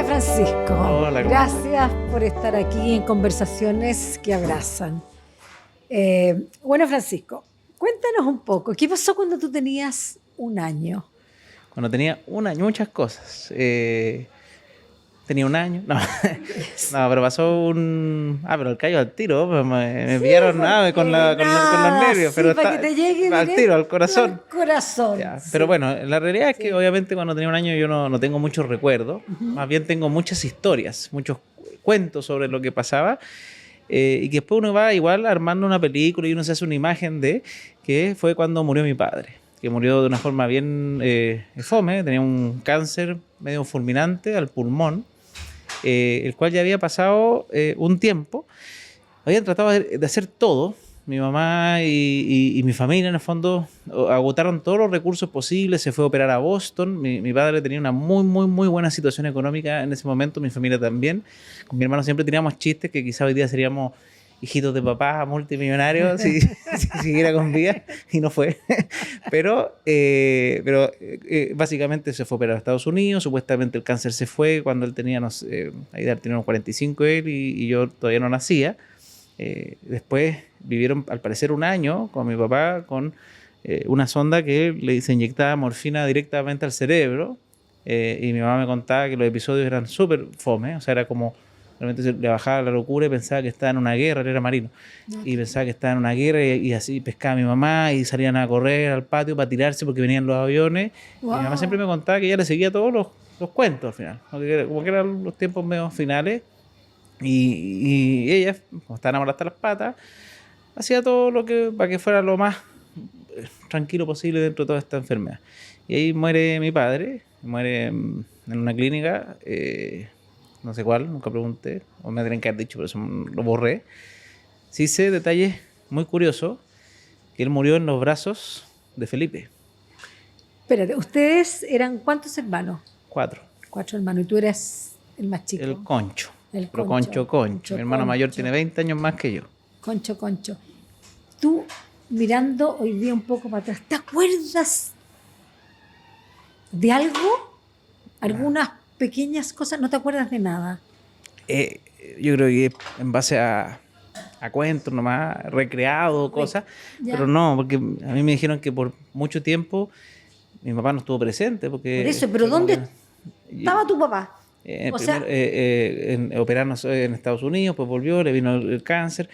Hola Francisco. Hola, ¿cómo Gracias por estar aquí en Conversaciones que Abrazan. Bueno Francisco, cuéntanos un poco, ¿qué pasó cuando tú tenías un año? Cuando tenía un año, muchas cosas. Tenía un año, no, no, pero pasó un... pero el callo al tiro, pues, me Sí, pillaron porque con los nada, nervios, sí, pero para que te llegue al tiro, al directo corazón. al corazón. Ya. Pero Sí, bueno, la realidad es que sí. obviamente cuando tenía un año yo no tengo muchos recuerdos, Ujú. más bien tengo muchas historias, muchos cuentos sobre lo que pasaba, y que después uno va igual armando una película y uno se hace una imagen de que fue cuando murió mi padre, que murió de una forma bien fome, tenía un cáncer medio fulminante al pulmón, el cual ya había pasado un tiempo. Habían tratado de hacer todo. Mi mamá y mi familia, en el fondo, agotaron todos los recursos posibles. Se fue a operar a Boston. Mi padre tenía una muy buena situación económica en ese momento. Mi familia también. Con mi hermano siempre teníamos chistes que quizá hoy día seríamos hijitos de papás multimillonarios si siguiera con vida. Y no fue. Pero básicamente se fue a operar a Estados Unidos. Supuestamente el cáncer se fue cuando él tenía, no sé, ahí tenía unos 45 él y yo todavía no nacía. Después vivieron al parecer un año con mi papá con una sonda que se inyectaba morfina directamente al cerebro, y mi mamá me contaba que los episodios eran súper fome, o sea, era como realmente le bajaba la locura y pensaba que estaba en una guerra. Él era marino y pensaba que estaba en una guerra y así pescaba a mi mamá y salían a correr al patio para tirarse porque venían los aviones. Y mi mamá siempre Wow. me contaba que ella le seguía todos los cuentos al final, como que eran los tiempos medio finales. Y ella, como estaba enamorada hasta las patas, hacía todo lo que para que fuera lo más tranquilo posible dentro de toda esta enfermedad. Y ahí muere mi padre, muere en una clínica, no sé cuál, nunca pregunté, o me tienen que haber dicho, pero eso lo borré. Sí sé detalles muy curiosos, que él murió en los brazos de Felipe, Espérate, ¿ustedes eran cuántos hermanos? 4, Cuatro hermanos, y tú eres el más el chico, Concho, el pero concho, Concho. Mi hermano mayor tiene 20 años más que yo. concho. Tú, mirando hoy día un poco para atrás, ¿te acuerdas de algo? Algunas pequeñas cosas, no te acuerdas de nada. Eh, yo creo que en base a cuentos nomás, recreado, cosas, pero ¿Ya? no, porque a mí me dijeron que por mucho tiempo mi papá no estuvo presente, Por porque eso, pero fue como que ¿dónde estaba tu papá? O primero sea, operarnos en Estados Unidos, pues volvió, le vino el cáncer,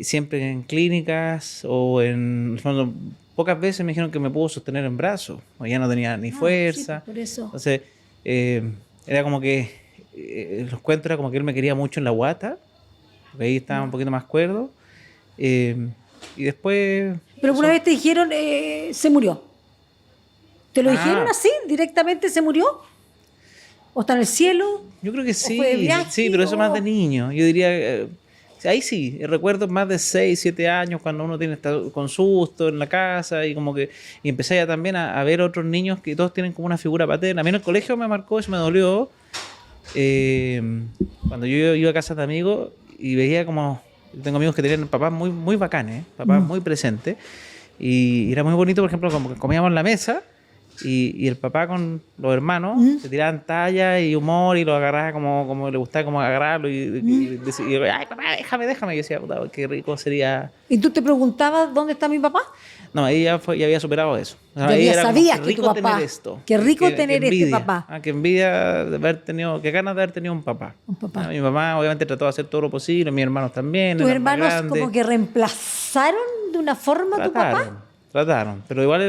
siempre en clínicas o en el fondo, pocas veces me dijeron que me pudo sostener en brazos, o ya no tenía ni sí, pues fuerza. por eso. Entonces, eh, era como que los cuentos era como que él me quería mucho en la guata, porque ahí estaba un Ya. poquito más cuerdo. eh, y después, Pero una eso. vez te dijeron, se murió. ¿Te lo dijeron Ah, así, directamente se murió? ¿O está en el cielo? yo creo que ¿O fue de sí, viaje? pero eso más de ¿O niño. Yo diría, ahí sí, recuerdo más de 6 7 años cuando uno tiene con susto en la casa y como que, y empecé ya también a ver otros niños que todos tienen como una figura paterna. A mí en el colegio me marcó, eso me dolió, eh, cuando yo iba a casa de amigos y veía como, tengo amigos que tenían papás muy bacanes, papás Mm. muy presentes, y era muy bonito, por ejemplo, como que comíamos en la mesa y el papá con los hermanos ¿Mm? se tiraban talla y humor y lo agarraba como le gustaba como agarrarlo y decía, ay papá, déjame. Y yo decía, puta, qué rico sería. ¿Y tú te preguntabas dónde está mi papá? No, ahí ya había superado eso. O sea, Ya ahí había, era como, qué sabías que tu rico tener papá, esto, qué rico qué tener este envidia, papá, qué envidia de haber tenido, qué ganas de haber tenido un papá. un papá. Mi mamá obviamente trató de hacer todo lo posible, mis hermanos también, ¿Tus eran más hermanos grandes. como que reemplazaron de una forma a tu papá? Trataron, pero igual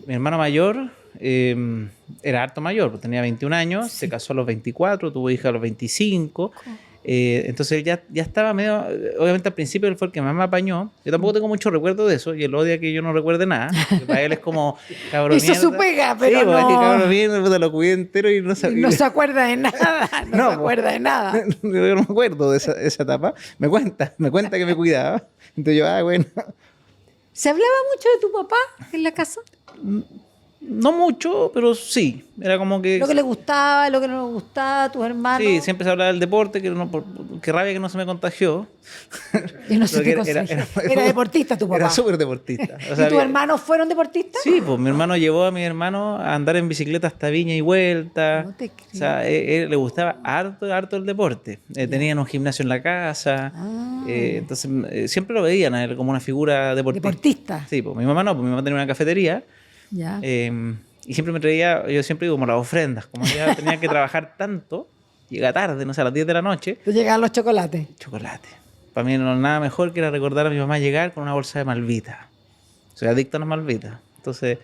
mi hermano mayor era harto mayor, pues tenía 21 años, se Sí. casó a los 24, tuvo hija a los 25, entonces él ya estaba medio, obviamente al principio él fue el que más me apañó, yo tampoco tengo mucho recuerdo de eso, y él odia que yo no recuerde nada, porque para él es como cabrón Hizo su mierda. pega, Sí, pero pues es que no, cabrón mierda, puta, lo cuidé entero y no y sabía. no se acuerda de nada, no se No, acuerda de nada. yo no me acuerdo de esa etapa, me cuenta que me cuidaba, entonces yo, bueno. ¿Se hablaba mucho de tu papá en la casa? No mucho, pero sí. Era como que... Lo que le gustaba, lo que no le gustaba, a tus hermanos. Sí, siempre se hablaba del deporte, que no, qué rabia que no se me contagió. Y no se Porque te contagió. Era deportista tu papá. Era súper deportista. O sea, ¿Y tus hermanos fueron deportistas? Sí, pues mi hermano llevó a mi hermano a andar en bicicleta hasta Viña y vuelta. No te O sea, le gustaba harto el deporte. Tenían un gimnasio en la casa. Ah. Entonces, siempre lo veían a él como una figura deportista. Deportista. Sí, pues mi mamá no, pues mi mamá tenía una cafetería. Ya. Y siempre me traía, yo siempre digo, como las ofrendas. Como ella tenía que trabajar tanto, llega tarde, no sé, a las 10 de la noche, Te llegaban los chocolates. chocolate. Para mí no nada mejor que era recordar a mi mamá llegar con una bolsa de Malvita. Soy adicto a las Malvitas. Entonces,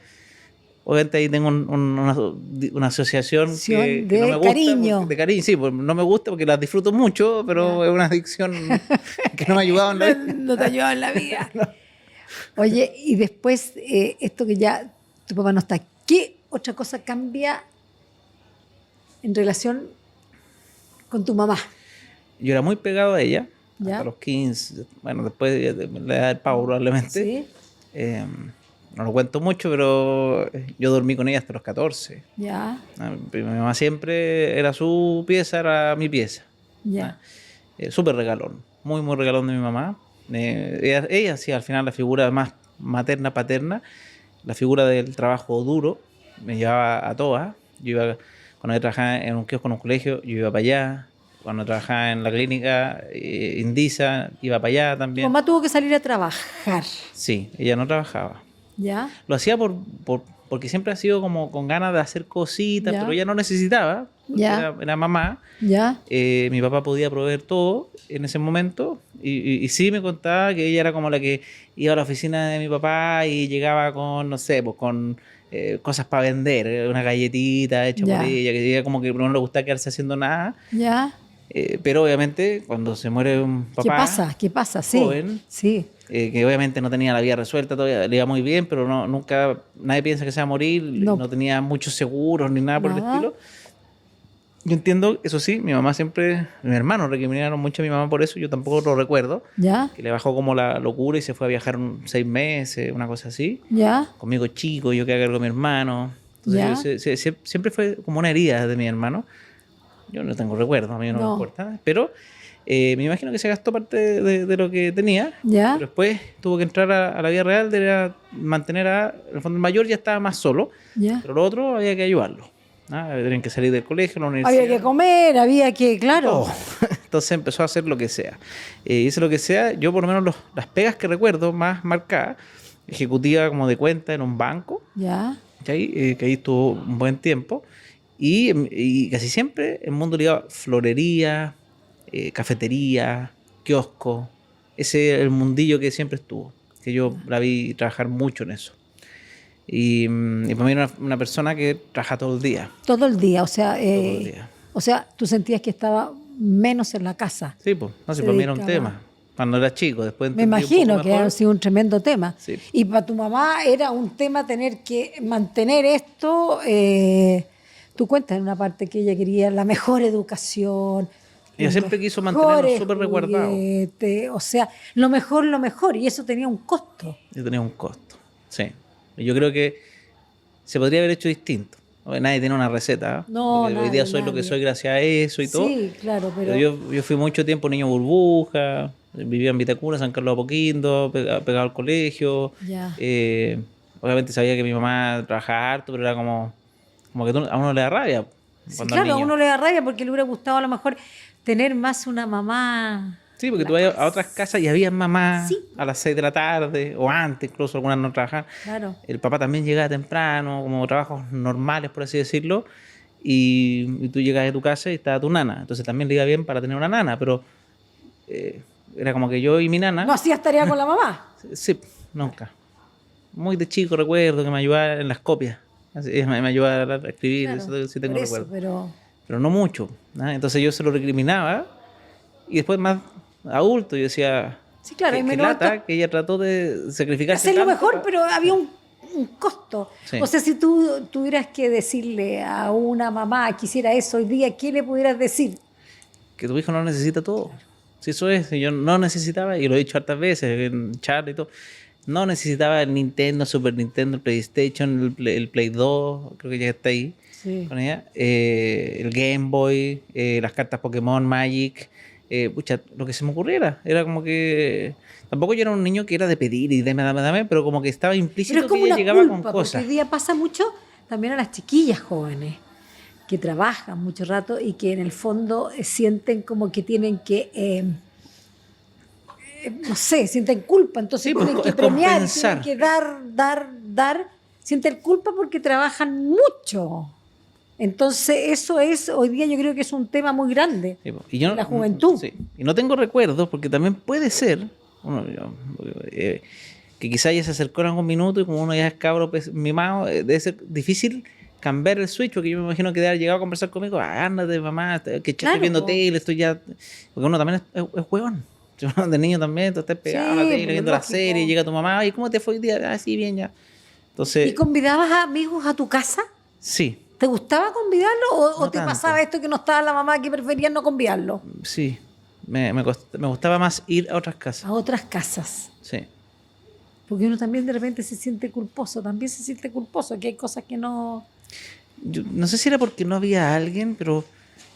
obviamente ahí tengo una asociación que no me gusta. Cariño. De cariño, sí, pues no me gusta porque las disfruto mucho, pero es una adicción que no me ha ayudado en la vida. No te ayudaba en la vida. Oye, y después, esto que ya tu papá no está, ¿qué otra cosa cambia en relación con tu mamá? Yo era muy pegado a ella, ¿Ya? hasta los 15, bueno, después de la edad del pavo probablemente. Sí, No lo cuento mucho, pero yo dormí con ella hasta los 14. ya, Mi mamá siempre era su pieza, era mi pieza. ya. Súper regalón, muy regalón de mi mamá. Ella sí, al final la figura más materna, paterna, la figura del trabajo duro, me llevaba a todas. Cuando yo trabajaba en un kiosco en un colegio, yo iba para allá. Cuando trabajaba en la clínica Indisa, iba para allá Tu también. mamá tuvo que salir a trabajar, Sí, ella no trabajaba. ¿ya? Lo hacía porque siempre ha sido como con ganas de hacer cositas, Ya. pero ella no necesitaba. Ya. Era mamá. ¿Ya? Mi papá podía proveer todo en ese momento y sí me contaba que ella era como la que iba a la oficina de mi papá y llegaba con, no sé, pues con cosas para vender, una galletita hecha Ya. por ella, que ella como que no le gustaba quedarse haciendo nada. ¿Ya? Pero obviamente cuando se muere un papá ¿Qué pasa? ¿Qué pasa? Sí, joven, sí. que obviamente no tenía la vida resuelta todavía, le iba muy bien, pero nunca nadie piensa que se va a morir, No. no tenía muchos seguros ni nada por el Nada. estilo. Yo entiendo, eso sí, mi mamá siempre, mi hermano recriminaron mucho a mi mamá por eso, yo tampoco lo recuerdo, ¿Ya? que le bajó como la locura y se fue a viajar 6 meses, una cosa así, ¿Ya? conmigo chico, yo que cargo a mi hermano. Entonces Ya. siempre fue como una herida de mi hermano. Yo no tengo recuerdo, a mí no me No. importa, pero me imagino que se gastó parte de lo que tenía, ¿Ya? pero después tuvo que entrar a la vida real, de mantener en el fondo el mayor ya estaba más solo, ¿Ya? pero lo otro había que ayudarlo. Tenían que salir del colegio, la universidad. Había que comer, había que, claro. todo. Entonces empezó a hacer lo que sea. Hice lo que sea. Yo por lo menos las pegas que recuerdo más marcadas, ejecutiva como de cuenta en un banco, ¿Ya? ¿cachai? Que ahí estuvo un buen tiempo. Y casi siempre el mundo ligado a florería, cafetería, kiosco. Ese es el mundillo que siempre estuvo. Que yo la vi trabajar mucho en eso. Y para mí era una persona que trabaja todo el día. Todo el día, o sea, Todo el día. tú sentías que estaba menos en la casa. Sí, pues. No sé, Se para mí era un dedicaba. tema. Cuando era chico, después Me entendí un imagino poco que mejor. ha sido un tremendo tema. Sí. Y para tu mamá era un tema tener que mantener esto. Tú cuentas en una parte que ella quería la mejor educación. Ella los siempre quiso mantenernos mejores súper resguardados. juguetes, o sea, lo mejor. Y eso tenía un costo. Y tenía un costo. Sí. Y yo creo que se podría haber hecho distinto. Nadie tiene una receta. ¿eh? No, Porque hoy día soy lo que nadie. soy gracias a eso y todo. Sí, claro, pero... Pero yo fui mucho tiempo niño burbuja, vivía en Vitacura, San Carlos de Apoquindo, pegado al colegio. Ya. Obviamente sabía que mi mamá trabajaba harto, pero era como que a uno le da rabia. Sí, Cuando claro, a niño. uno le da rabia porque le hubiera gustado a lo mejor tener más una mamá. Sí, porque tú vas a otras casas y había mamás Sí. a las 6 de la tarde, o antes, incluso algunas no trabajaban. Claro. El papá también llegaba temprano, como trabajos normales, por así decirlo, y tú llegas a tu casa y estaba tu nana. Entonces también le iba bien para tener una nana, pero era como que yo y mi nana... No hacías tarea con la mamá. Sí, nunca. Muy de chico recuerdo que me ayudaba en las copias. Ella me ayudaba a escribir, Claro, eso sí tengo por eso, recuerdo. Pero no mucho. ¿no? Entonces yo se lo recriminaba y después más adulto yo decía... Sí, claro, que, hay que menor lata que ella trató de sacrificarse hacerlo tanto mejor, pa- pero había un costo. Sí. O sea, si tú tuvieras que decirle a una mamá que hiciera eso hoy día, ¿qué le pudieras decir? que tu hijo no necesita todo. Si eso es, yo no necesitaba, y lo he dicho hartas veces en chat y todo, No necesitaba el Nintendo, Super Nintendo, el PlayStation, el Play 2, creo que ya está ahí Sí. con ella. El Game Boy, las cartas Pokémon, Magic. Pucha, lo que se me ocurriera. Era como que... Tampoco yo era un niño que era de pedir y dame, pero como que estaba implícito Pero es como que ella una llegaba culpa, con porque cosas. hoy día pasa mucho también a las chiquillas jóvenes que trabajan mucho rato y que en el fondo sienten como que tienen que, no sé, sienten culpa, entonces Sí, pues, tienen que es premiar, compensar. tienen que dar, sienten culpa porque trabajan mucho. Entonces eso es, hoy día yo creo que es un tema muy grande Sí, po. Y yo en la juventud. sí. Y no tengo recuerdos, porque también puede ser que quizá ella se acercó en algún minuto y como uno ya es cabro mimado, debe ser difícil cambiar el switch, porque yo me imagino que de haber llegado a conversar conmigo, ándate mamá, que estoy Claro, viendo po. tele, estoy ya... Porque uno también es huevón. De niño también, tú estás pegado a la Sí, tele, pues, viendo la lógico. serie, llega tu mamá, ¿y cómo te fue hoy día? Ah, sí, bien, ya. ¿Y Entonces, convidabas a amigos a tu casa? sí, ¿Te gustaba convidarlo o no te tanto. pasaba esto que no estaba la mamá que preferías no convidarlo? Sí, me gustaba más ir a otras casas. A otras casas. Sí. Porque uno también de repente se siente culposo, también se siente culposo, que hay cosas que no... Yo no sé si era porque no había alguien, pero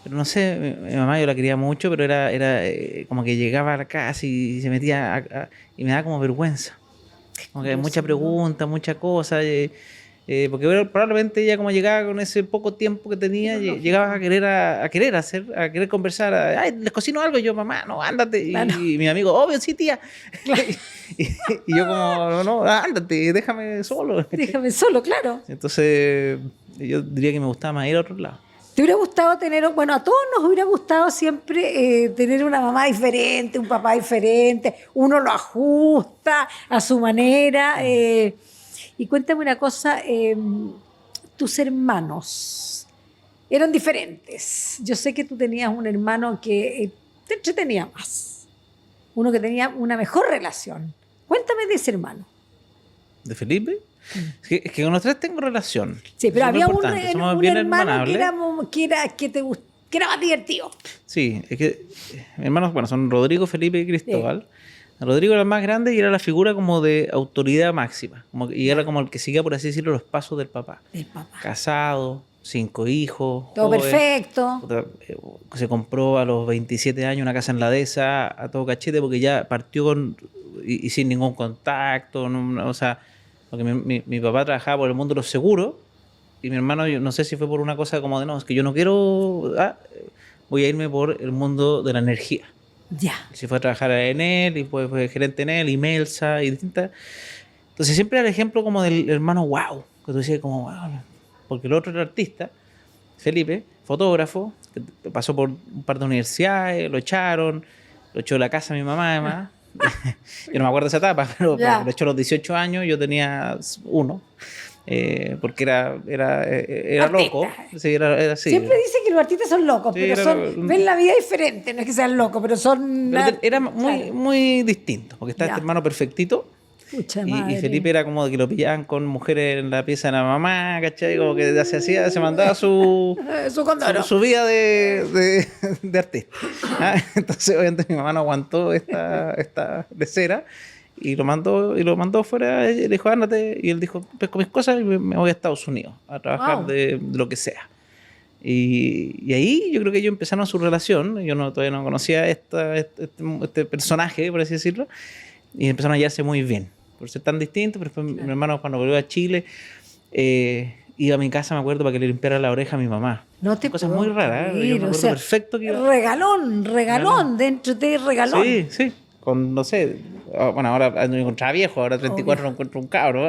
no sé, mi mamá yo la quería mucho, pero era como que llegaba a la casa y se metía y me daba como vergüenza. Como que mucha curioso, ¿no? pregunta, mucha cosa. Porque bueno, probablemente ella como llegaba con ese poco tiempo que tenía, Pero lógico. llegaba a querer conversar, ay, les cocino algo, y yo, mamá, no, ándate. Claro. Y mi amigo, obvio, sí, tía. y, y yo como, no, ándate, déjame solo. Déjame solo, claro. Entonces, yo diría que me gustaba más ir a otro lado. ¿Te hubiera gustado tener, bueno, a todos nos hubiera gustado siempre tener una mamá diferente, un papá diferente, uno lo ajusta a su manera? Y cuéntame una cosa, tus hermanos eran diferentes. Yo sé que tú tenías un hermano que te entretenía más, uno que tenía una mejor relación. Cuéntame de ese hermano. ¿De Felipe? Es que con los tres tengo relación. Sí, pero Eso es lo había importante, somos un bien hermano que hermanables. que era más divertido. Sí, es que mis hermanos, bueno, son Rodrigo, Felipe y Cristóbal. Rodrigo era el más grande y era la figura como de autoridad máxima. Y era como el que seguía, por así decirlo, los pasos del papá. El papá. Casado, 5 hijos. Todo joven. perfecto. Puta, se compró a los 27 años una casa en la dehesa a todo cachete porque ya partió y sin ningún contacto. O sea, porque mi papá trabajaba por el mundo de los seguros y mi hermano, yo no sé si fue por una cosa como de no, es que yo no quiero, voy a irme por el mundo de la energía. Ya. Se fue a trabajar en él y fue gerente en él y Melsa y distintas. Entonces siempre era el ejemplo como del hermano wow, que tú decías como wow, porque el otro era artista, Felipe, fotógrafo, que pasó por un par de universidades, lo echaron, lo echó de la casa mi mamá además. Yo no me acuerdo de esa etapa, pero Ya. lo echó a los 18 años, yo tenía 1, porque era Artista. loco. Sí, era así. Siempre dicen que los artistas son locos, Sí, pero era ven la vida diferente. No es que sean locos, pero son... Pero era muy, Claro. muy distinto, porque está Ya. este hermano perfectito. Pucha Y madre. Felipe era como de que lo pillaban con mujeres en la pieza de la mamá, ¿cachai? Como que se mandaba Su condoro. su vida de artista. Entonces, obviamente, mi mamá no aguantó esta lecera y lo mandó fuera. Le dijo, ándate. Y él dijo, pesco mis cosas y me voy a Estados Unidos a trabajar Wow. de lo que sea. Y ahí yo creo que ellos empezaron su relación. Yo todavía no conocía este personaje, por así decirlo. Y empezaron a llevarse muy bien, por ser tan distintos. Pero después mi hermano, cuando volvió a Chile, iba a mi casa, me acuerdo, para que le limpiara la oreja a mi mamá. No te Cosas puedo muy raras. creer, Yo me o acuerdo sea, perfecto que iba. regalón, dentro de regalón. Sí, sí. Con, no sé, bueno, ahora me encontraba viejo, ahora 34 no encuentro un cabro.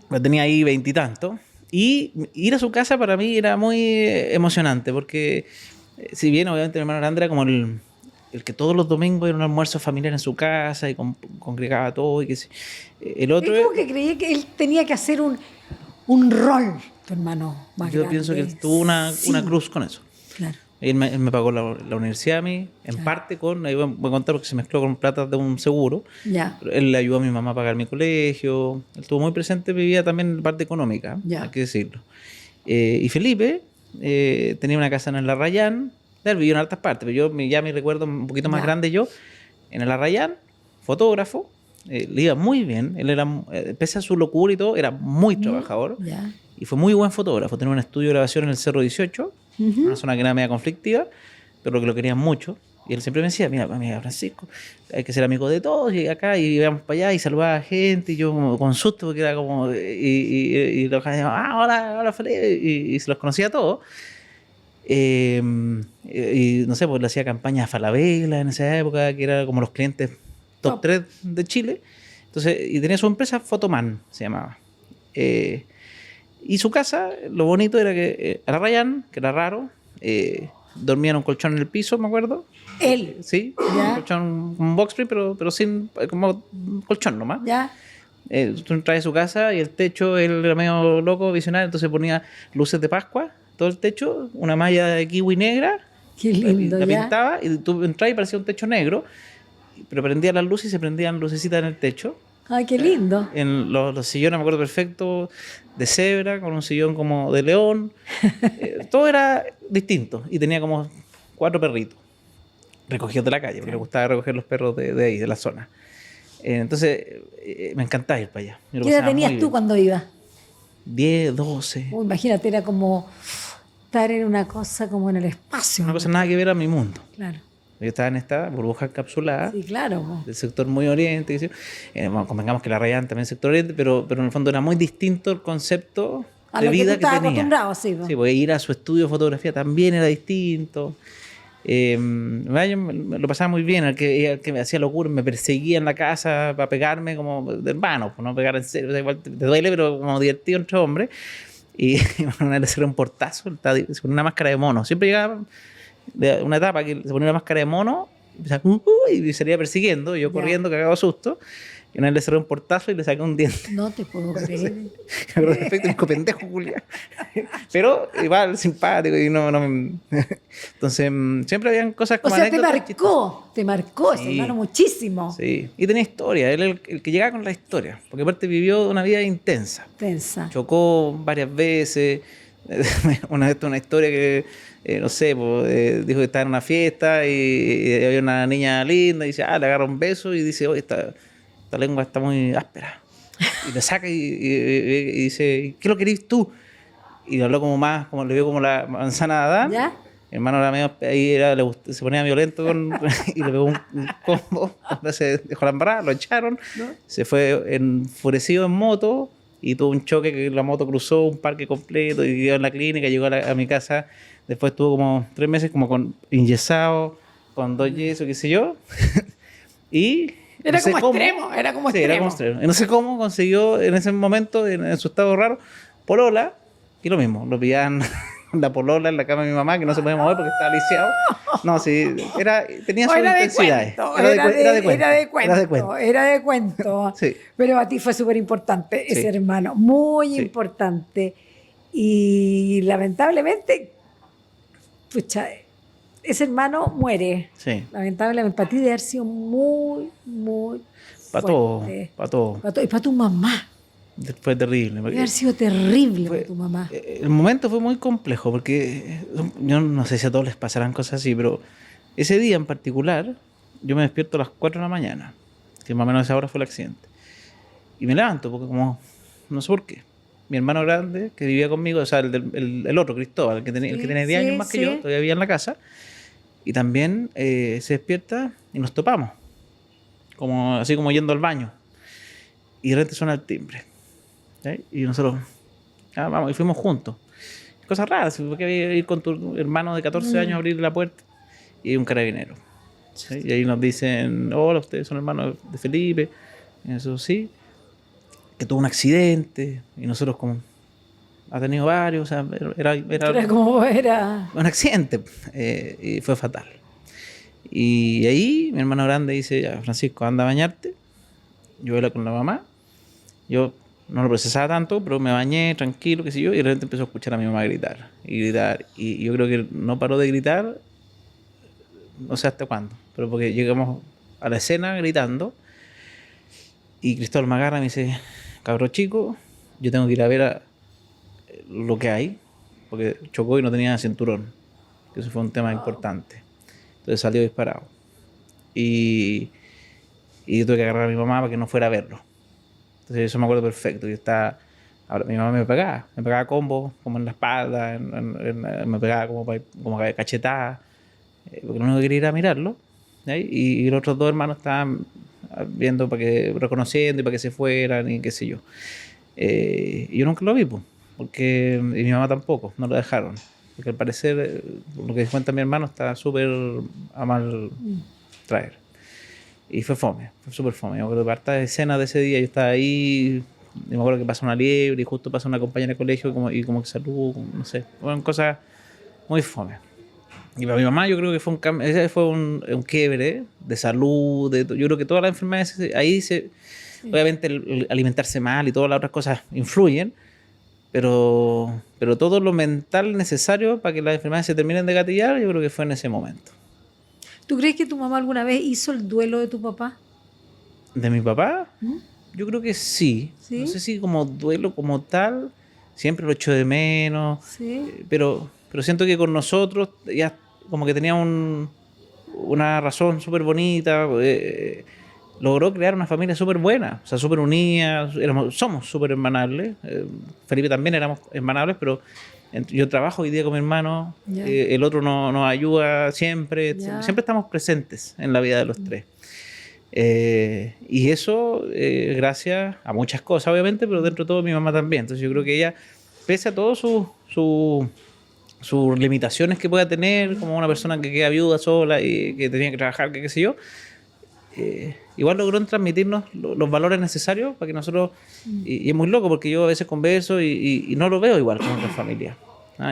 Pero tenía ahí 20 y tanto. Y ir a su casa para mí era muy emocionante, porque si bien obviamente mi hermano grande era como el que todos los domingos era un almuerzo familiar en su casa y congregaba todo. Y el otro, Es como que creía que él tenía que hacer un rol, tu hermano más yo grande. pienso que él tuvo una Sí, cruz con eso. claro. Él me pagó la universidad a mí, en parte ahí voy a contar porque se mezcló con plata de un seguro. Ya. Pero él le ayudó a mi mamá a pagar mi colegio. Él estuvo muy presente, vivía también en la parte económica, Ya. hay que decirlo. Y Felipe tenía una casa en el Arrayán. Él vivió en altas partes, pero ya me recuerdo un poquito más Ya. grande yo, en el Arrayán, fotógrafo, le iba muy bien. Él era, pese a su locura y todo, era muy trabajador. Ya. Y fue muy buen fotógrafo. Tenía un estudio de grabación en el Cerro 18, una zona que era media conflictiva, pero que lo querían mucho. Y él siempre me decía, mira, Francisco, hay que ser amigo de todos, y acá, y íbamos para allá, y saludaba a gente, y yo como con susto, porque era como, y los decían, hola, Felipe, y se los conocía a todos. Y no sé, pues le hacía campañas a Falabella en esa época, que era como los clientes top 3 de Chile. Entonces, y tenía su empresa, Fotoman, se llamaba. Y su casa, lo bonito era que era Ryan, que era raro, dormía en un colchón en el piso, me acuerdo. Él. Sí, Ya. un colchón, un box spring, pero sin, como un colchón nomás. Ya. Tú entras a su casa y el techo, él era medio loco, visionario, entonces ponía luces de Pascua, todo el techo, una malla de kiwi negra, Qué lindo, la ya. pintaba y tú entras y parecía un techo negro, pero prendía las luces y se prendían lucecitas en el techo. Ay, qué lindo. En los sillones, me acuerdo perfecto, de cebra, con un sillón como de león. Todo era distinto y tenía como 4 perritos recogidos de la calle, porque le gustaba recoger los perros de ahí, de la zona. Entonces, me encantaba ir para allá. Yo lo ¿Qué edad pasaba muy tenías tú bien. cuando ibas? 10, 12. Imagínate, era como estar en una cosa como en el espacio. Una cosa nada que ver a mi mundo. Claro. Yo estaba en esta burbuja encapsulada Sí, claro. Po. del sector muy oriente. Qué sé yo. Bueno, convengamos que la Rayan también es sector oriente, pero en el fondo era muy distinto el concepto A de lo que tú vida estabas tenía. acostumbrado, sí. Po. Sí, porque ir a su estudio de fotografía también era distinto. Yo me lo pasaba muy bien. El que me hacía locura me perseguía en la casa para pegarme como de hermano, pues no pegar en serio. O sea, igual te duele, pero como divertido entre hombres. Y una vez era un portazo, se ponía una máscara de mono. Siempre llegaba de una etapa que se ponía una máscara de mono y salía persiguiendo, yo Ya. corriendo, cagado de susto. Y una vez le cerré un portazo y le saqué un diente. No te puedo creer. Pero perfecto, un pendejo, Julia. Pero igual simpático y no Entonces, siempre habían cosas O como sea, te anécdotas marcó ese Sí. hermano muchísimo. Sí, y tenía historia, él era el que llegaba con la historia, porque aparte vivió una vida intensa. Pensa. Chocó varias veces. Una vez tuvo una historia que, no sé, pues, dijo que estaba en una fiesta y había una niña linda y dice, le agarra un beso y dice, oye, esta lengua está muy áspera. Y le saca y dice, ¿qué lo querís tú? Y le habló como más, como le vio como la manzana de Adán. ¿Ya? Mi hermano era medio, ahí se ponía violento y le pegó un combo. Se dejó la embarrada, lo echaron. ¿No? Se fue enfurecido en moto y tuvo un choque que la moto cruzó un parque completo y quedó en la clínica, llegó a mi casa. Después estuvo como 3 meses como con enyesado, con 2 yesos, qué sé yo. Y Era no sé como cómo. extremo, era como Sí, era extremo. como extremo. Y no sé cómo consiguió en ese momento, en su estado raro, polola. Y lo mismo, lo pillaban la polola en la cama de mi mamá, que no se podía mover porque estaba lisiado. No, sí, tenía O sus era de intensidades. cuento, Era de cuento. era de cuento. Sí. Pero para ti fue súper importante Sí. ese hermano, muy Sí. importante. Y lamentablemente, pucha, ese hermano muere. Sí, Lamentablemente, para ti debe haber sido muy, muy para todo, fuerte. para todo. Y para tu mamá, Fue terrible. debe Porque haber sido terrible fue- para tu mamá. el momento fue muy complejo porque yo no sé si a todos les pasarán cosas así, pero ese día en particular yo me despierto a las 4 de la mañana, que más o menos a esa hora fue el accidente. Y me levanto porque como, no sé por qué. Mi hermano grande, que vivía conmigo, o sea, el otro, Cristóbal, el que tiene 10 años más que yo, todavía vivía en la casa, y también se despierta y nos topamos, así como yendo al baño. Y de repente suena el timbre. ¿Sí? Y nosotros, vamos, y fuimos juntos. Cosas raras, porque había que ir con tu hermano de 14 años a abrir la puerta y hay un carabinero. ¿Sí? Y ahí nos dicen, hola, ustedes son hermanos de Felipe. Y eso sí, que tuvo un accidente. Y nosotros como, ha tenido varios, o sea, Era como era. un accidente. Y fue fatal. Y ahí mi hermano grande dice, ya, Francisco, anda a bañarte. Yo voy con la mamá. Yo no lo procesaba tanto, pero me bañé tranquilo, qué sé yo, y de repente empezó a escuchar a mi mamá gritar y gritar. Y yo creo que no paró de gritar, no sé hasta cuándo, pero porque llegamos a la escena gritando y Cristóbal me agarra y me dice, cabro chico, yo tengo que ir a ver lo que hay, porque chocó y no tenía cinturón, que eso fue un tema importante. Entonces salió disparado. Y Y yo tuve que agarrar a mi mamá para que no fuera a verlo. Entonces eso me acuerdo perfecto. Ahora, mi mamá me pegaba combos, como en la espalda, me pegaba como cachetada, porque lo único que quería era mirarlo. ¿Sí? Y los otros dos hermanos estaban viendo reconociendo y para que se fueran y qué sé yo. Y yo nunca lo vi, pues, y mi mamá tampoco, no lo dejaron. Porque al parecer, lo que cuenta mi hermano, está súper a mal traer. Y fue súper fome. Me acuerdo de hartas escenas de ese día, yo estaba ahí, y me acuerdo que pasó una liebre y justo pasó una compañera de colegio y como que saludó, no sé, fueron cosas muy fome. Y para mi mamá yo creo que ese fue un quiebre de salud, yo creo que todas las enfermedades ahí obviamente el alimentarse mal y todas las otras cosas influyen, pero todo lo mental necesario para que las enfermedades se terminen de gatillar, yo creo que fue en ese momento. ¿Tú crees que tu mamá alguna vez hizo el duelo de tu papá? ¿De mi papá? Yo creo que sí. ¿Sí? No sé si como duelo como tal, siempre lo echo de menos, Sí. pero siento que con nosotros ya como que tenía una razón súper bonita, logró crear una familia súper buena, o sea, súper unida, somos súper hermanables. Felipe también éramos hermanables, pero yo trabajo hoy día con mi hermano, el otro nos ayuda siempre, siempre estamos presentes en la vida de los tres. Y eso gracias a muchas cosas, obviamente, pero dentro de todo mi mamá también. Entonces yo creo que ella, pese a todo sus limitaciones que pueda tener, como una persona que queda viuda sola y que tenía que trabajar, que qué sé yo, igual logró transmitirnos los valores necesarios para que nosotros, y es muy loco porque yo a veces converso y no lo veo igual con otras familias.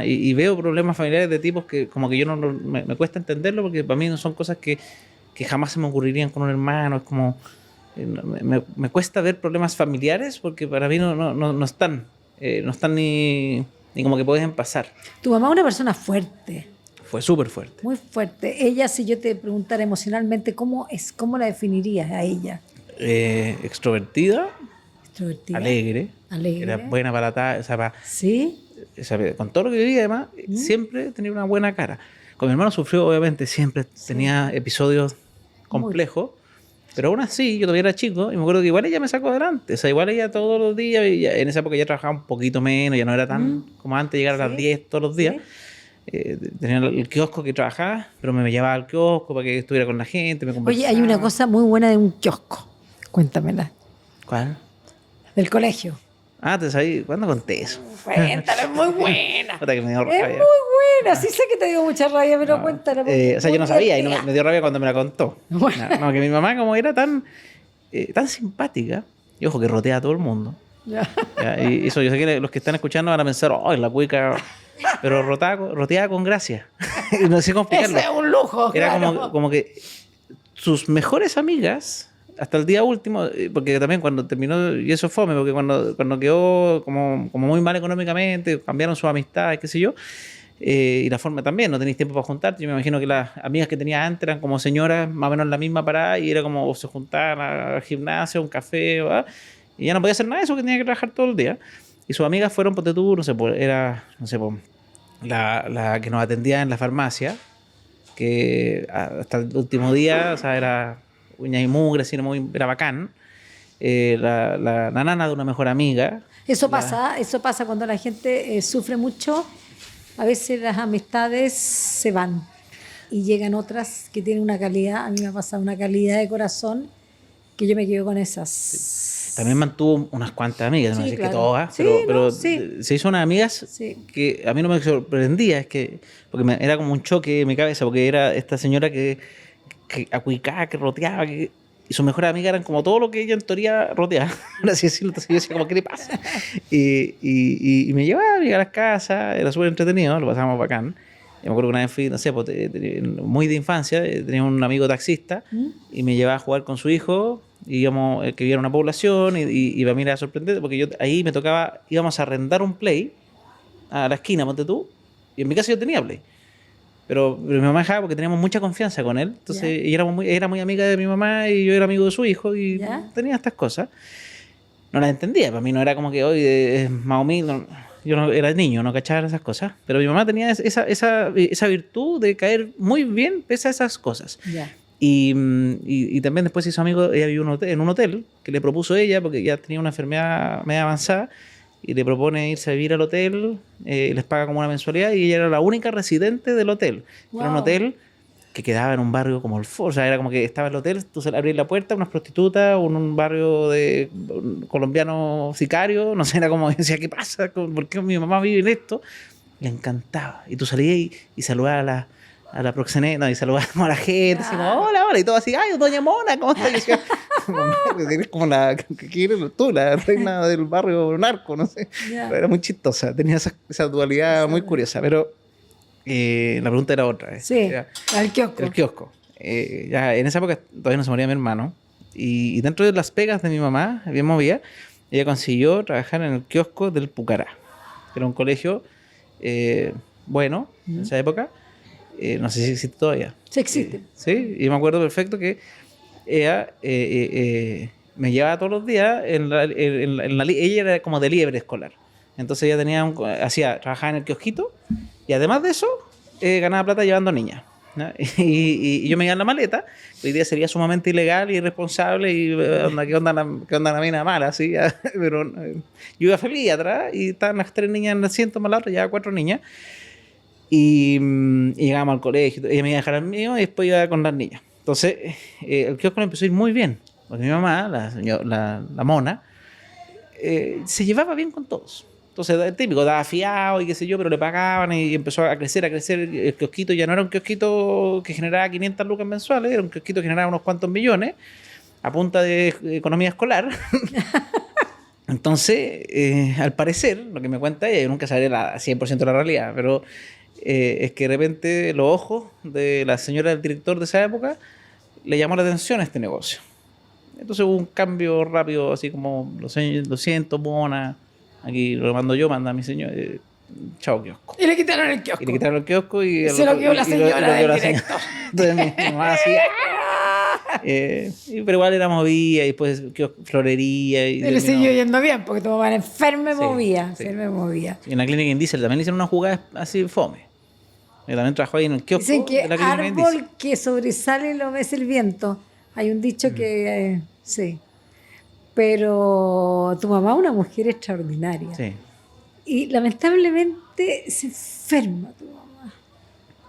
Y veo problemas familiares de tipos que como que yo me cuesta entenderlo, porque para mí no son cosas que jamás se me ocurrirían con un hermano. Es como me cuesta ver problemas familiares porque para mí no están ni como que pueden pasar. Tu mamá es una persona fuerte. Fue súper fuerte. Muy fuerte. Ella, si yo te preguntara emocionalmente, ¿cómo la definirías a ella? Extrovertida, Extrovertida. alegre. Era buena para ¿Sí? Con todo lo que vivía, además, siempre tenía una buena cara. Con mi hermano sufrió, obviamente, siempre tenía episodios complejos, pero aún así, yo todavía era chico y me acuerdo que igual ella me sacó adelante. O sea, igual ella todos los días, en esa época ya trabajaba un poquito menos, ya no era tan como antes, llegar a las 10 todos los días. Tenía el kiosco que trabajaba, pero me llevaba al kiosco para que estuviera con la gente, me conversaba. Oye, hay una cosa muy buena de un kiosco. Cuéntamela. ¿Cuál? Del colegio. ¿Te sabí? ¿Cuándo conté eso? Cuéntala, es muy buena. Que me dio Es rabia. muy buena. Sí sé que te dio mucha rabia, pero cuéntala. O sea, yo no sabía y me dio rabia cuando me la contó. Bueno. No, que mi mamá como era tan simpática, y ojo que rotea a todo el mundo. Ya. Y eso yo sé que los que están escuchando van a pensar, la cuica, pero roteaba con gracia. No sé cómo explicarlo. Ese es un lujo. Era claro. como que sus mejores amigas, hasta el día último, porque también cuando terminó, y eso fue, porque cuando quedó como muy mal económicamente, cambiaron sus amistades, qué sé yo, y la forma también, no tenéis tiempo para juntarte. Yo me imagino que las amigas que tenía antes eran como señoras más o menos en la misma parada, y era como se juntaban al gimnasio, a un café, ¿verdad? Y ya no podía hacer nada de eso, que tenía que trabajar todo el día. Y sus amigas fueron, ponte tú, la que nos atendía en la farmacia, que hasta el último día, o sea, era uña y mugre, así, era bacán. La nana de una mejor amiga. Eso pasa cuando la gente sufre mucho. A veces las amistades se van y llegan otras que tienen una calidad. A mí me ha pasado una calidad de corazón que yo me quedo con esas. También mantuvo unas cuantas amigas, no Sí, sé claro. que todas, Sí, pero sí. se hizo unas amigas que a mí no me sorprendía, porque era como un choque en mi cabeza, porque era esta señora que acuicaba, que roteaba, y sus mejores amigas eran como todo lo que ella en teoría roteaba, por así decirlo. Entonces yo decía como, ¿qué le pasa? Y me llevaba a llegar a las casas, era súper entretenido, lo pasábamos bacán. Yo me acuerdo que una vez fui, no sé, muy de infancia, tenía un amigo taxista y me llevaba a jugar con su hijo, y íbamos, que vivía en una población, y para mí era sorprendente porque ahí me tocaba, íbamos a arrendar un Play a la esquina, ponte tú, y en mi casa yo tenía Play. Pero mi mamá dejaba porque teníamos mucha confianza con él. Entonces ella era muy amiga de mi mamá y yo era amigo de su hijo y tenía estas cosas. No las entendía. Para mí no era como que hoy es más humilde. Yo no era niño, no cachaba esas cosas. Pero mi mamá tenía esa virtud de caer muy bien pese a esas cosas. Y también después se hizo amigo, ella vivió en un hotel que le propuso ella, porque ya tenía una enfermedad media avanzada, y le propone irse a vivir al hotel, les paga como una mensualidad, y ella era la única residente del hotel. Era un Wow. hotel que quedaba en un barrio como o sea, era como que estaba el hotel, tú abrías la puerta, unas prostitutas, un barrio de colombianos sicarios, no sé, era como, decía, ¿qué pasa? ¿Por qué mi mamá vive en esto? Le encantaba. Y tú salías y saludabas a la proxeneta, no, y saludabas a la gente, así como, hola, hola, y todo así, ay, doña Mona, ¿cómo estás? Y decía, eres como ¿qué eres tú? La reina del barrio narco, no sé. Ya. Era muy chistosa, tenía esa dualidad muy curiosa, pero la pregunta era otra. Sí, Era al kiosco. el kiosco. Ya en esa época todavía no se moría mi hermano, y dentro de las pegas de mi mamá, bien movida, ella consiguió trabajar en el kiosco del Pucará, que era un colegio bueno en esa época. No sé si existe todavía. Sí existe. Sí, y me acuerdo perfecto que ella me llevaba todos los días ella era como de liebre escolar. Entonces ella trabajaba en el kiosquito, y además de eso, ganaba plata llevando niñas, ¿no? Y yo me iba en la maleta, que hoy día sería sumamente ilegal y irresponsable, y ¿qué onda la mina mala? ¿Sí? Pero yo iba feliz atrás, y estaban las 3 niñas en el asiento, más la otra, llevaba 4 niñas. Y llegábamos al colegio, ella me iba a dejar al mío y después iba con las niñas. Entonces, el kiosco empezó a ir muy bien, porque mi mamá, la mona, se llevaba bien con todos. Entonces, el típico, daba fiado y qué sé yo, pero le pagaban, y empezó a crecer. El kiosquito ya no era un kiosquito que generaba 500 lucas mensuales, era un kiosquito que generaba unos cuantos millones a punta de economía escolar. Entonces, al parecer, lo que me cuenta ella, yo nunca sabré 100% de la realidad, pero es que de repente los ojos de la señora del director de esa época le llamó la atención a este negocio. Entonces hubo un cambio rápido, así como, lo siento, Mona, aquí lo mando yo, manda a mi señor, chao kiosco. Y le quitaron el kiosco. Y le quitaron el kiosco y se lo quedó la señora del director. Entonces mi mamá así, pero igual era movida, y después florería. Y le siguió yendo bien, porque tu mamá era enferma y movía. Sí. Enferma y movía. Y en la clínica Indicel también le hicieron una jugada así fome. Yo también trabajó ahí en el kiosco. Dicen que de la clínica Indicel. árbol que sobresale lo mece el viento. Hay un dicho que sí. Pero tu mamá es una mujer extraordinaria. Sí. Y lamentablemente se enferma tu mamá.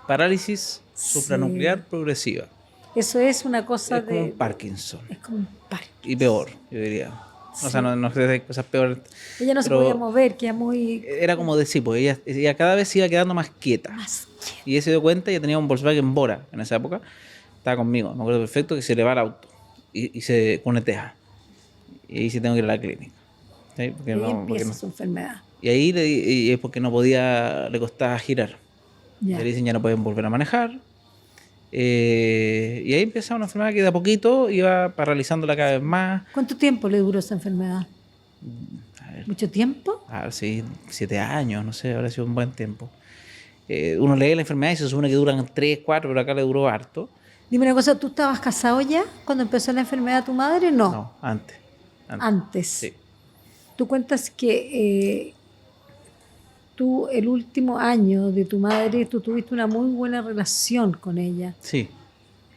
Parálisis supranuclear progresiva. Eso es una cosa Es como de... un Parkinson. Es como un parque. Y peor, yo diría. Sí. O sea, no sé si hay cosas peores. Ella no se pero podía mover, que era muy... Era como decir, pues ella cada vez se iba quedando más quieta. Más quieta. Y ella se dio cuenta, ella tenía un Volkswagen Bora en esa época. Estaba conmigo, me acuerdo perfecto, que se le va el auto y se pone teja. Y ahí sí tengo que ir a la clínica. ¿Sí? Y ahí empieza su enfermedad. Y ahí y es porque no podía, le costaba girar. Ya. Le dicen ya no pueden volver a manejar. Y ahí empieza una enfermedad que de a poquito iba paralizándola cada vez más. ¿Cuánto tiempo le duró esa enfermedad? A ver, ¿Mucho tiempo? sí, 7 años, no sé, habrá sido un buen tiempo. Uno lee la enfermedad y se supone que duran 3, 4, pero acá le duró harto. Dime una cosa, ¿tú estabas casado ya cuando empezó la enfermedad de tu madre? No. No, antes. Antes. Sí. Tú cuentas que tú, el último año de tu madre, tú tuviste una muy buena relación con ella. Sí.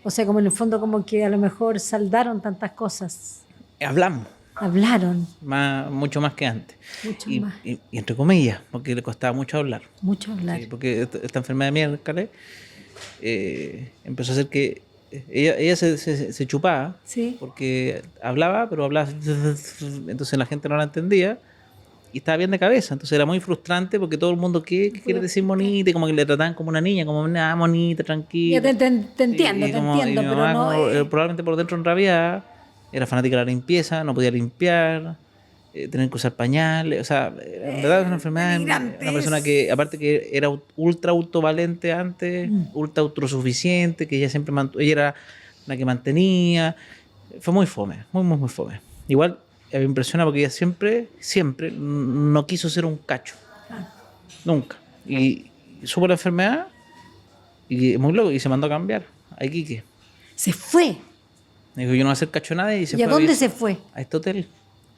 O sea, como en el fondo, como que a lo mejor saldaron tantas cosas. Hablamos. Hablaron Mucho más que antes. mucho Y, más. y entre comillas, porque le costaba mucho hablar. Mucho hablar. Sí, porque esta enfermedad de miércoles empezó a hacer que ella se chupaba, Sí. porque hablaba, pero hablaba, entonces la gente no la entendía y estaba bien de cabeza. Entonces era muy frustrante, porque todo el mundo, ¿qué quiere decir monita? Y como que le trataban como una niña, como nada, monita, tranquila. Ya te entiendo, Y te como- entiendo, y mi pero mamá, no... como, probablemente por dentro enrabiada, era fanática de la limpieza, no podía limpiar, tener que usar pañales, o sea, en verdad es una enfermedad, delirantes. una persona que, aparte que era ultra autovalente antes, ultra autosuficiente, que ella siempre ella era la que mantenía, fue muy fome, muy fome. Igual me impresiona porque ella siempre no quiso ser un cacho, nunca, y supo la enfermedad, y muy loco, y se mandó a cambiar, a Iquique. Se fue. Me dijo, yo no voy a hacer cacho a nadie, y se ¿Y a fue dónde vivir se fue? a este hotel.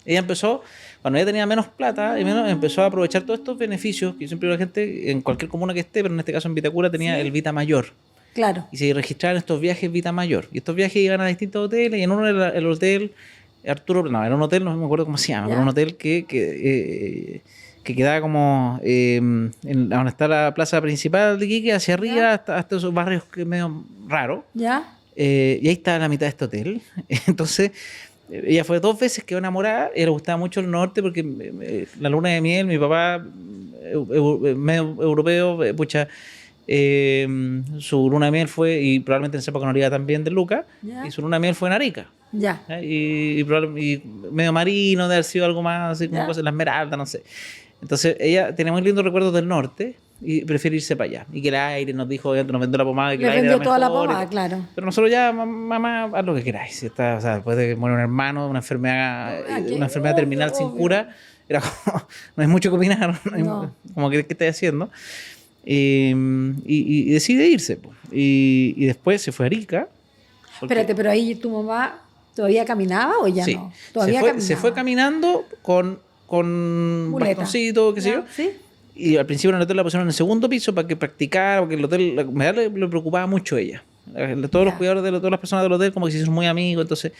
Ella empezó, cuando ella tenía menos plata, empezó a aprovechar todos estos beneficios que yo siempre digo a la gente, en cualquier comuna que esté, pero en este caso en Vitacura tenía el Vita Mayor, Claro. Y se registraban estos viajes Vita Mayor. Y estos viajes iban a distintos hoteles, y en uno era el hotel Arturo, no, era un hotel, no me acuerdo cómo se llama, pero un hotel que quedaba como donde está la plaza principal de Iquique, hacia arriba, hasta esos barrios que medio raros. ¿Ya? Y ahí estaba la mitad de este hotel. Entonces, ella fue 2 veces, quedó enamorada. Ella le gustaba mucho el norte porque la luna de miel, mi papá, medio europeo, pucha, su luna de miel fue, y probablemente en esa época no iba tan bien de Luca, y su luna de miel fue en Arica. Ya. Y medio marino, de haber sido algo más, así como cosas, la Esmeralda, no sé. Entonces, ella tenía muy lindos recuerdos del norte y prefiere irse para allá. Y que el aire, nos dijo, nos vendió la pomada, que Le el aire era vendió toda la mejor, pomada, claro. pero nosotros ya, mamá, haz lo que queráis. Si está, o sea, después de que muere un hermano, una enfermedad terminal sin cura, era como, no hay mucho que opinar, como que qué estáis haciendo. Y decide irse. Y después se fue a Arica. Espérate, pero ahí tu mamá ¿todavía caminaba o ya no? Todavía se fue caminando con bastoncito, qué sé yo. ¿Sí? Y al principio en el hotel la pusieron en el segundo piso para que practicara, porque el hotel le preocupaba mucho a ella. Todos los cuidadores de todas las personas del hotel como que se hicieron muy amigos, entonces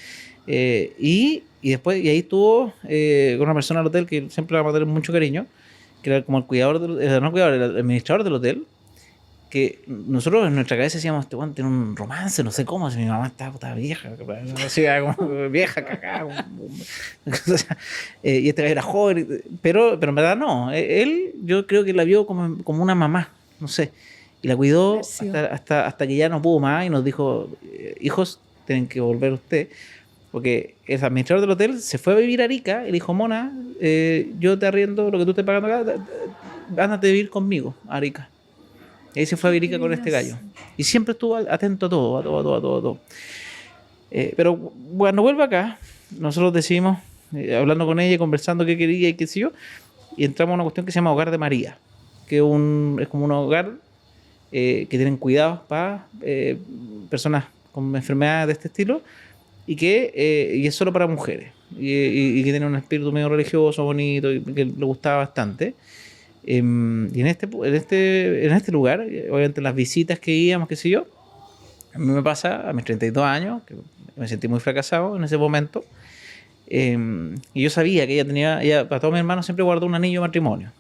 y después, y ahí estuvo con una persona del hotel que siempre la va a tener mucho cariño, que era como el cuidador, el administrador del hotel, que nosotros en nuestra cabeza decíamos, este bueno, tiene un romance, no sé cómo, si mi mamá está vieja, así, como vieja, cagada, y este era joven, pero en verdad no, él yo creo que la vio como una mamá, no sé, y la cuidó hasta que ya no pudo más y nos dijo, hijos, tienen que volver usted, porque el administrador del hotel se fue a vivir a Arica y le dijo, Mona, yo te arriendo lo que tú estés pagando acá, ándate a vivir conmigo a Arica. Y ahí se fue a Arica con este gallo. Y siempre estuvo atento a todo. Pero cuando vuelve acá, nosotros decidimos, hablando con ella, conversando qué quería y qué sé yo, y entramos a una cuestión que se llama Hogar de María, que es como un hogar que tienen cuidados para personas con enfermedades de este estilo, y es solo para mujeres, y que tiene un espíritu medio religioso, bonito, y que le gustaba bastante. Y en este lugar, obviamente las visitas que íbamos, qué sé yo, a mí me pasa a mis 32 años, que me sentí muy fracasado en ese momento, y yo sabía que ella para todos mis hermanos siempre guardó un anillo de matrimonio,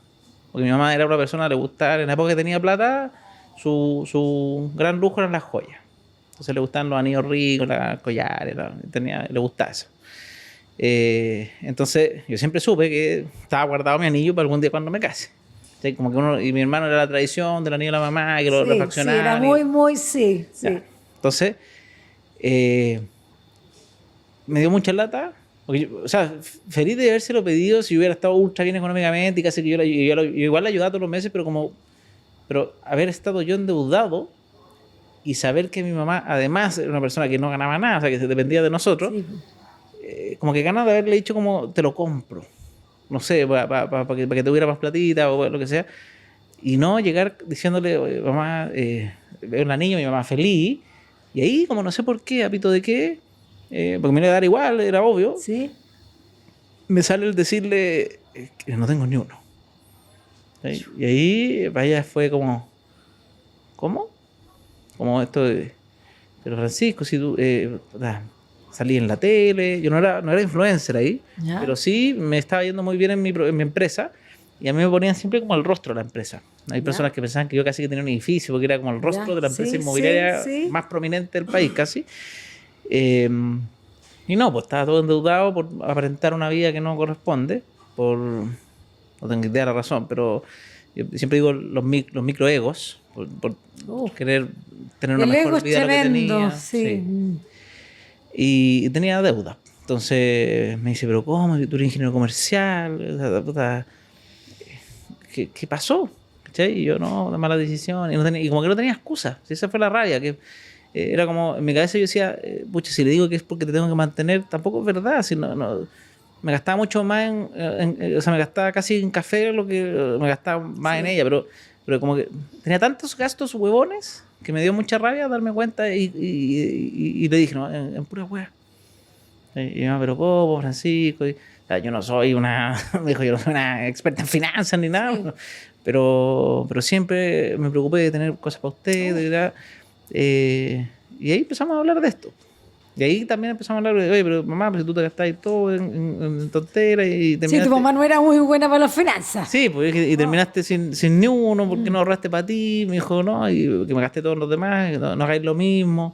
porque mi mamá era una persona, le gustaba, en la época que tenía plata, su gran lujo eran las joyas. Entonces le gustaban los anillos ricos, los collares, le gustaba eso. Entonces yo siempre supe que estaba guardado mi anillo para algún día cuando me case. ¿Sí? Como que y mi hermano era la tradición del anillo de la mamá, que lo refaccionaban. Sí, era muy, sí. Entonces, me dio mucha lata. Porque o sea, feliz de habérselo pedido si hubiera estado ultra bien económicamente y casi que yo igual la ayudaba todos los meses, pero haber estado yo endeudado y saber que mi mamá, además, era una persona que no ganaba nada, o sea, que dependía de nosotros, como que ganas de haberle dicho como, te lo compro. No sé, para que tuviera más platita o lo que sea. Y no llegar diciéndole, mamá, veo una niña, mi mamá feliz. Y ahí, como no sé por qué, apito de qué, porque me iba a dar igual, era obvio. Sí. Me sale el decirle que no tengo ni uno. ¿Sí? Y ahí, para ella fue como, ¿cómo? Como esto de, pero Francisco, si tú salí en la tele, yo no era influencer ahí, pero sí me estaba yendo muy bien en mi empresa, y a mí me ponían siempre como el rostro de la empresa. Hay personas que pensaban que yo casi que tenía un edificio, porque era como el rostro de la empresa inmobiliaria más prominente del país casi. Y no, pues estaba todo endeudado por aparentar una vida que no corresponde, no tengo idea de la razón, pero yo siempre digo los microegos, por querer tener una mejor vida de lo que tenía. Sí. Y tenía deuda. Entonces me dice, pero ¿cómo? Tú eres ingeniero comercial. ¿Qué pasó? ¿Cachai? Y yo, no, de mala decisión. Y como que no tenía excusa. Esa fue la rabia. Que era como, en mi cabeza yo decía, pucha, si le digo que es porque te tengo que mantener, tampoco es verdad. Si no, me gastaba mucho más o sea, me gastaba casi en café lo que me gastaba más en ella, pero como que tenía tantos gastos huevones que me dio mucha rabia darme cuenta y le dije, no, en pura hueá. Y yo, pero ¿cómo, Francisco? O sea, yo no soy me dijo, yo no soy una experta en finanzas ni nada, pero siempre me preocupé de tener cosas para usted, ¿verdad? Y ahí empezamos a hablar de esto. Y ahí también empezamos a hablar de, oye, pero mamá, pues si tú te gastás todo en tonteras y terminaste... Sí, tu mamá no era muy buena para las finanzas. Sí, pues, y terminaste sin ni uno, ¿por qué no ahorraste para ti? Me dijo, no, y que me gasté todos los demás, no hagáis lo mismo,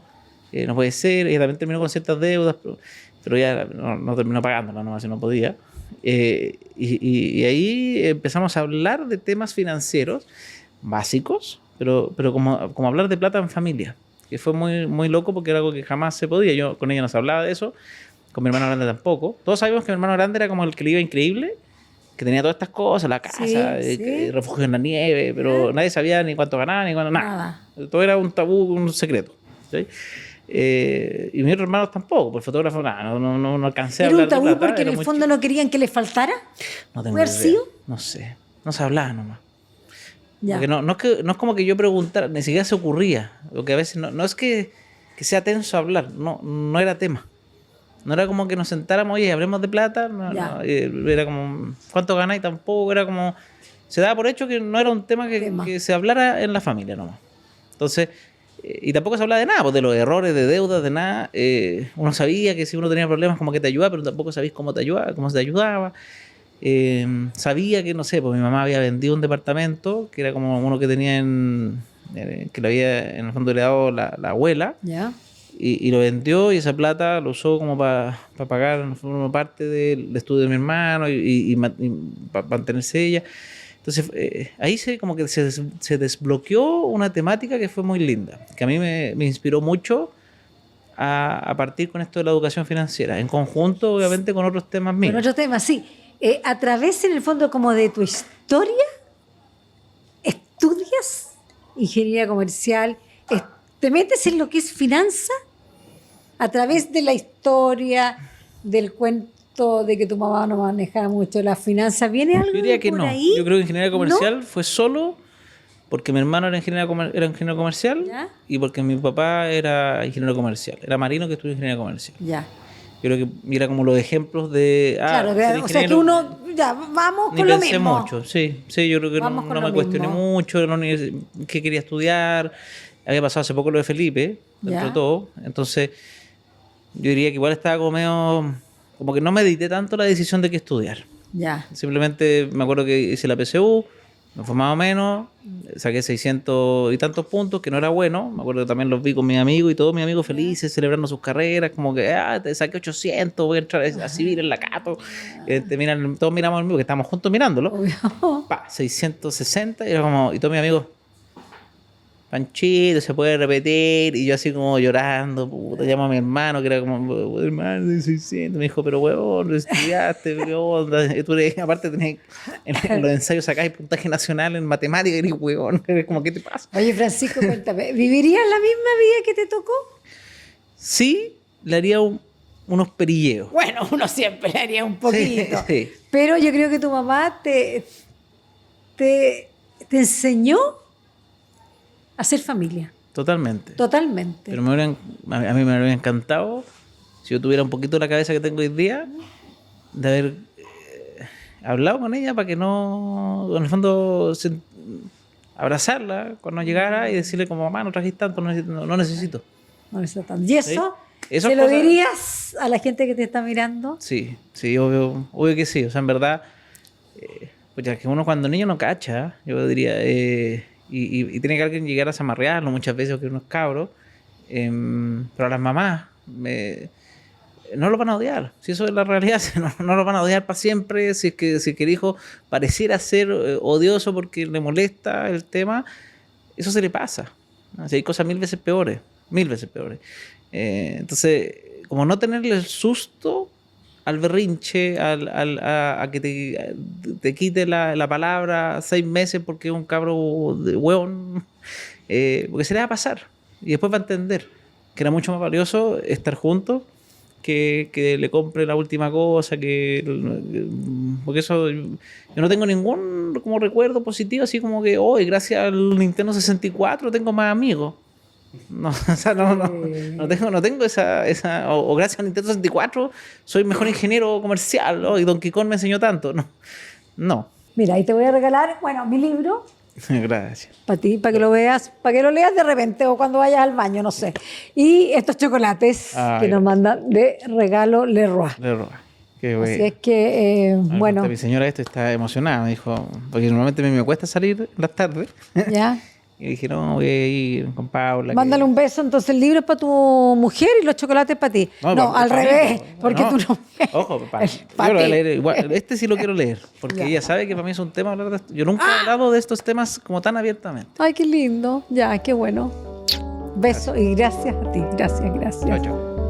no puede ser. Ella también terminó con ciertas deudas, pero ya no terminó pagándolas, nomás si no podía. Y ahí empezamos a hablar de temas financieros básicos, pero como hablar de plata en familia, que fue muy, muy loco porque era algo que jamás se podía. Yo con ella no se hablaba de eso, con mi hermano grande tampoco. Todos sabíamos que mi hermano grande era como el que le iba increíble, que tenía todas estas cosas, la casa, Sí. refugio en la nieve, pero nadie sabía ni cuánto ganaba, ni cuánto, nada. Todo era un tabú, un secreto. ¿Sí? Y mis hermanos tampoco, por el fotógrafo nada, no alcancé a ¿Era un hablar de tabú plata, porque en era el muy fondo chico. no querían que les faltara? No tengo ¿Puede haber idea. sido? No sé, no se hablaba nomás. Ya. Porque no es como que yo preguntara, ni siquiera se ocurría. Porque a veces no es que sea tenso hablar, no era tema. No era como que nos sentáramos, oye, hablemos de plata. Ya. Era como, ¿cuánto ganáis? Tampoco, era como, se daba por hecho que no era un tema que se hablara en la familia nomás. Entonces, y tampoco se hablaba de nada, pues de los errores, de deudas, de nada. Uno sabía que si uno tenía problemas, como que te ayudaba, pero tampoco sabías cómo te ayudaba, cómo se te ayudaba. Sabía que, no sé, pues mi mamá había vendido un departamento, que era como uno que tenía que le había en el fondo heredado la abuela, Ya. y lo vendió y esa plata lo usó como para pagar en forma parte del estudio de mi hermano y para mantenerse ella. Entonces ahí como que se desbloqueó una temática que fue muy linda, que a mí me inspiró mucho a partir con esto de la educación financiera, en conjunto obviamente con otros temas míos. Con otro tema, sí. A través, en el fondo, como de tu historia, estudias ingeniería comercial, te metes en lo que es finanza a través de la historia, del cuento de que tu mamá no manejaba mucho las finanzas. ¿Viene algo Yo diría que por no. ahí? Yo creo que ingeniería comercial ¿No? fue solo porque mi hermano era ingeniero comercial ¿Ya? y porque mi papá era ingeniero comercial. Era marino que estudió ingeniería comercial. Ya. Yo creo que era como los ejemplos de... Claro, ser o sea que ingeniero, uno, ya, vamos ni con lo pensé mismo. mucho. Sí, yo creo que Vamos con no lo me cuestioné mismo. mucho qué quería estudiar. Había pasado hace poco lo de Felipe, dentro Ya. de todo. Entonces, yo diría que igual estaba como medio... Como que no medité tanto la decisión de qué estudiar. Ya. Simplemente me acuerdo que hice la PSU, me fue más o menos, saqué 600 y tantos puntos, que no era bueno. Me acuerdo que también los vi con mis amigos y todos mis amigos felices, celebrando sus carreras, como que, te saqué 800, voy a entrar a civil en la Cato. Todos miramos al mismo, que estábamos juntos mirándolo. Obvio. 660, y era como, y todos mis amigos, Panchito, se puede repetir, y yo así como llorando, puta, llamo a mi hermano, que era como, hermano, de 600, me dijo, pero huevón, lo estudiaste, qué onda, aparte tenés, en los ensayos sacáis puntaje nacional en matemáticas, y eres huevón, eres como, ¿qué te pasa? Oye, Francisco, cuéntame, ¿vivirías la misma vida que te tocó? Sí, le haría unos perilleos. Bueno, uno siempre haría un poquito. Sí. Pero yo creo que tu mamá te enseñó a hacer familia. Totalmente. Totalmente. Pero a mí me habría encantado, si yo tuviera un poquito la cabeza que tengo hoy día, de haber hablado con ella para que no, en el fondo, abrazarla cuando llegara y decirle como, mamá, no trajiste tanto, no necesito. No es tanto. ¿Y eso? ¿Sí? Esas ¿Se lo cosas- dirías a la gente que te está mirando? Sí, obvio que sí. O sea, en verdad, pues ya que uno cuando niño no cacha, yo diría, y tiene que alguien llegar a zamarrearlo muchas veces, porque uno es cabro, pero a las mamás no lo van a odiar. Si eso es la realidad, no lo van a odiar para siempre. Si es que el hijo pareciera ser odioso porque le molesta el tema, eso se le pasa. ¿No? Si hay cosas mil veces peores. Entonces, como no tenerle el susto al berrinche, a que te quite la palabra 6 meses porque es un cabro de hueón, porque se le va a pasar y después va a entender que era mucho más valioso estar juntos que le compre la última cosa, porque eso, yo no tengo ningún como recuerdo positivo, así como que hoy gracias al Nintendo 64 tengo más amigos. No, o sea, no tengo esa o gracias al Nintendo 64 soy mejor ingeniero comercial, y Donkey Kong me enseñó tanto. No. Mira, y te voy a regalar, bueno, mi libro, Gracias. Para ti, para que lo veas, para que lo leas de repente o cuando vayas al baño, no sé. Y estos chocolates Ay, que nos mandan de regalo Leroy. Le roba. Qué Así bueno. es que, Me bueno, conté, mi señora esto está emocionada, me dijo, porque normalmente me cuesta salir en las tardes. ya. Y dije, no, voy a ir con Paula. Mándale un beso, entonces el libro es para tu mujer y los chocolates para ti. No, al para mí, revés, po. porque No, tú no. Ojo, Pa' yo lo voy a ti. leer igual. Este sí lo quiero leer, porque Ya. ella sabe que para mí es un tema hablar de esto. Yo nunca he hablado de estos temas como tan abiertamente. Ay, qué lindo. Ya, qué bueno. Beso y gracias a ti. Gracias, gracias. Chao, chao.